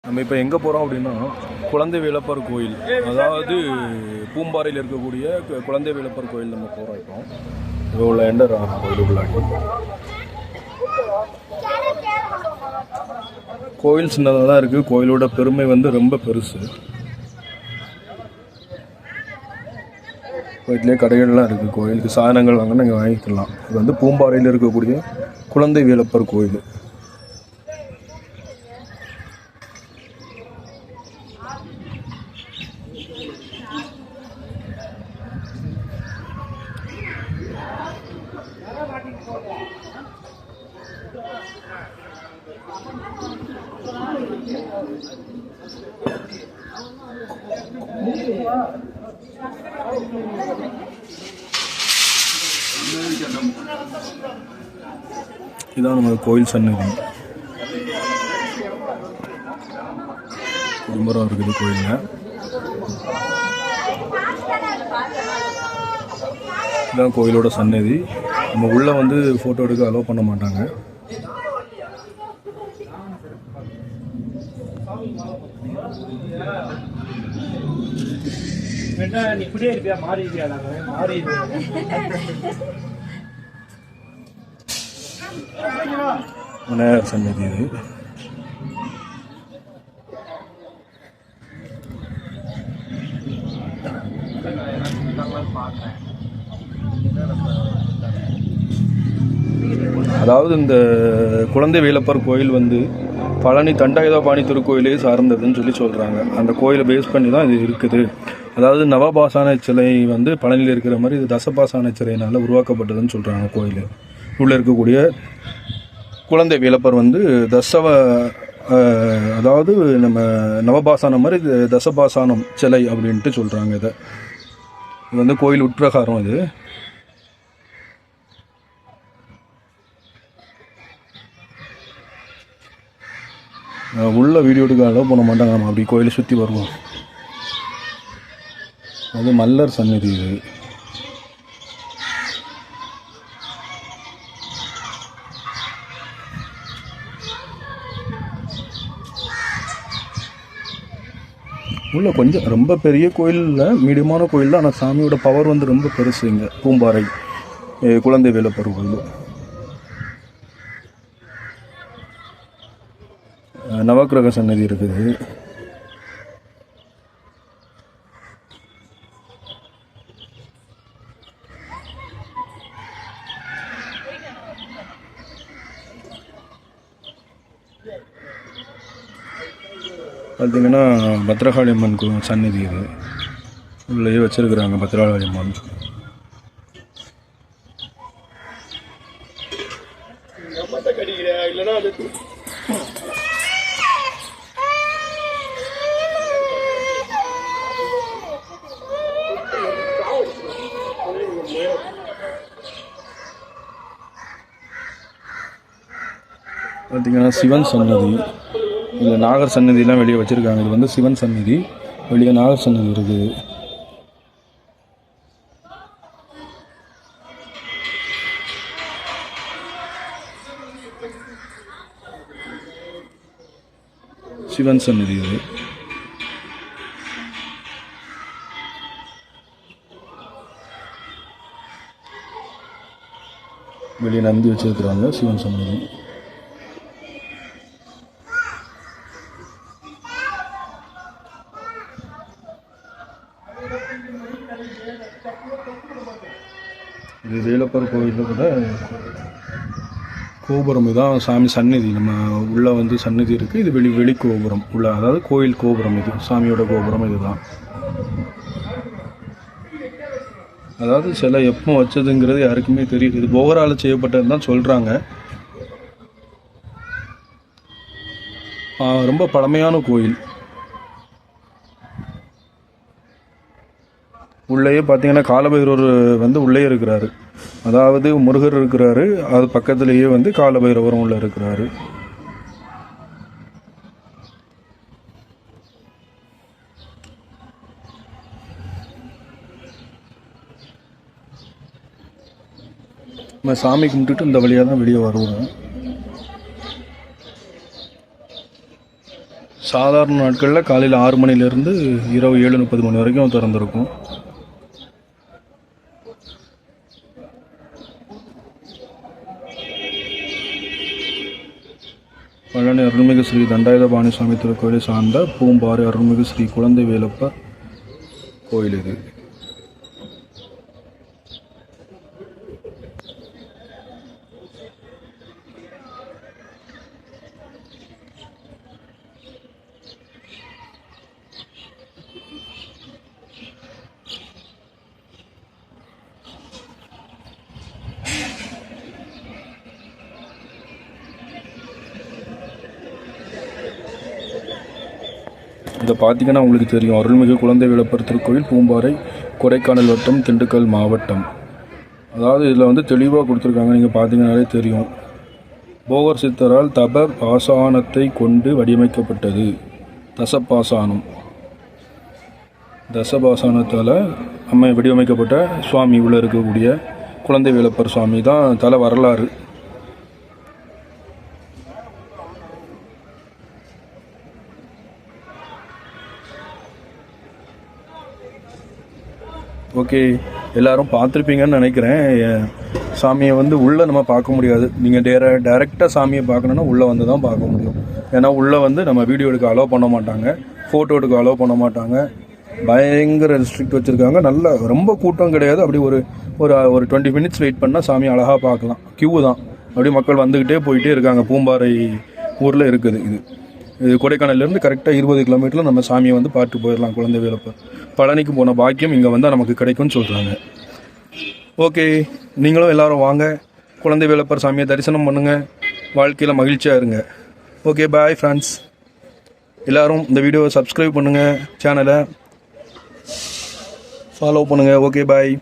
நம்ம இப்போ எங்கே போகிறோம் அப்படின்னா குழந்தை வேலப்பர் கோயில், அதாவது பூம்பாறையில் இருக்கக்கூடிய குழந்தை வேலப்பர் கோயில் நம்ம போகிறோம். இப்போ இவ்வளோ எண்டர் ஆகும் கோயிலுக்குள்ளாடி. கோயில் சின்னதாக தான் இருக்குது. கோயிலோட பெருமை வந்து ரொம்ப பெருசு. வீட்டிலே கடைகள்லாம் இருக்குது. கோயிலுக்கு சாதனங்கள் வாங்கினா இங்கே வாங்கிக்கலாம். இது வந்து பூம்பாறையில் இருக்கக்கூடிய குழந்தை வேலப்பர் கோயில். இதான் நம்ம கோயில் சன்னதி. குடும்பம் இருக்குது கோயிலில். இதான் கோயிலோட சன்னதி. நம்ம உள்ளே வந்து ஃபோட்டோ எடுக்க அலோவ் பண்ண மாட்டாங்க. விநாயகர் சன்னதி இது. அதாவது இந்த குழந்தை வேலப்பர் கோயில் வந்து பழனி தண்டாயுதபாணி திருக்கோயிலே சார்ந்ததுன்னு சொல்லி சொல்கிறாங்க. அந்த கோயிலை பேஸ் பண்ணி தான் இது இருக்குது. அதாவது நவபாசான சிலை வந்து பழனியில் இருக்கிற மாதிரி இது தசபாசான சிலையினால் உருவாக்கப்பட்டதுன்னு சொல்கிறாங்க. கோயில் உள்ளே இருக்கக்கூடிய குழந்தை வேலப்பர் வந்து அதாவது நம்ம நவபாசானம் மாதிரி இது தசபாசானம் சிலை அப்படின்ட்டு சொல்கிறாங்க. இது வந்து கோயில் உட்பிரகாரம். இது உள்ள வீடியோ எடுக்க அலோவ் பண்ண மாட்டாங்க. நம்ம அப்படி கோயிலை சுற்றி வருவோம். அது மல்லர் சன்னதி. இது உள்ள கொஞ்சம் ரொம்ப பெரிய கோயில் இல்லை, மீடியமான கோயில் தான். ஆனால் சாமியோட பவர் வந்து ரொம்ப பெருசு. இங்கே பூம்பாறை குழந்தை வேலப்பர் கோயில். நவக்கிரக சன்னதி இருக்குது. பார்த்தீங்கன்னா பத்ரகாளி அம்மன் சன்னதி. இது உள்ளே வச்சிருக்கிறாங்க பத்ரகாளி அம்மன். பார்த்தீங்கன்னா சிவன் சன்னதி. இதில் நாகர் சன்னதிலாம் வெளியே வச்சுருக்காங்க. இது வந்து சிவன் சன்னதி, வெளியே நாகர் சன்னதி இருக்குது. சிவன் சன்னதி இது. வெளியே நந்தி வச்சிருக்கிறாங்க. சிவன் சன்னதி. இது வேலப்பர் கோயிலில் கூட கோபுரம். இதுதான் சாமி சன்னதி. நம்ம உள்ளே வந்து சன்னதி இருக்குது. இது வெளி கோபுரம் உள்ள, அதாவது கோயில் கோபுரம். இது சாமியோட கோபுரம். இதுதான். அதாவது சிலை எப்போ வச்சதுங்கிறது யாருக்குமே தெரியுது. இது போகரால் செய்யப்பட்டதுன்னு தான் சொல்கிறாங்க. ரொம்ப பழமையான கோயில். உள்ளேயே பார்த்தீங்கன்னா காலபைரவர் வந்து உள்ளே இருக்கிறாரு. அதாவது முருகர் இருக்கிறாரு, அது பக்கத்துலேயே வந்து காலபைரவரும் உள்ளே இருக்கிறாரு. நம்ம சாமி கும்பிட்டுட்டு இந்த வழியாக தான் வெளியே வருவோம். சாதாரண நாட்களில் காலையில் 6 மணிலேருந்து இரவு 7:30 மணி வரைக்கும் திறந்திருக்கும். பழனி அருள்மிகு ஸ்ரீ தண்டாயுதபாணி சுவாமி திருக்கோயிலை சார்ந்த பூம்பாறை அருள்மிகு ஸ்ரீ குழந்தை வேலப்பர் கோயில் இது. இதை பார்த்தீங்கன்னா உங்களுக்கு தெரியும், அருள்மிகு குழந்தை வேலப்பர் திருக்கோயில், பூம்பாறை, கொடைக்கானல் வட்டம், திண்டுக்கல் மாவட்டம். அதாவது இதில் வந்து தெளிவாக கொடுத்துருக்காங்க, நீங்கள் பார்த்தீங்கன்னாலே தெரியும். போகர் சித்தரால் தப பாசானத்தை கொண்டு வடிவமைக்கப்பட்டது. தசபாசானம், தசபாசானத்தால் அம்மை வடிவமைக்கப்பட்ட சுவாமி உள்ள இருக்கக்கூடிய குழந்தை வேலப்பர் சுவாமி தான் தல வரலாறு. ஓகே, எல்லோரும் பார்த்துருப்பீங்கன்னு நினைக்கிறேன். சாமியை வந்து உள்ளே நம்ம பார்க்க முடியாது. நீங்கள் டைரெக்டாக சாமியை பார்க்கணுன்னா உள்ளே வந்து தான் பார்க்க முடியும். ஏன்னா உள்ளே வந்து நம்ம வீடியோ எடுக்க அலோவ் பண்ண மாட்டாங்க, ஃபோட்டோ எடுக்க அலோவ் பண்ண மாட்டாங்க. பயங்கர ரெஸ்ட்ரிக்ட் வச்சுருக்காங்க. நல்ல ரொம்ப கூட்டம் கிடையாது. அப்படி ஒரு ஒரு 20 மினிட்ஸ் வெயிட் பண்ணால் சாமி அழகாக பார்க்கலாம். கியூ தான், அப்படியே மக்கள் வந்துக்கிட்டே போயிட்டே இருக்காங்க. பூம்பாறை ஊரில் இருக்குது இது கொடைக்கானல்லேருந்து கரெக்டாக 20 கிலோமீட்டரில் நம்ம சாமியை வந்து பார்த்து போயிடலாம். குழந்தை வேலப்பர் பழனிக்கு போன பாக்கியம் இங்கே வந்தால் நமக்கு கிடைக்கும்னு சொல்கிறாங்க. ஓகே, நீங்களும் எல்லோரும் வாங்க, குழந்தை வேலப்பர் சாமியை தரிசனம் பண்ணுங்கள், வாழ்க்கையில் மகிழ்ச்சியாக இருங்க. Okay, bye friends. எல்லோரும் இந்த வீடியோவை சப்ஸ்கிரைப் பண்ணுங்கள், சேனலை ஃபாலோ பண்ணுங்கள். ஓகே, பாய்.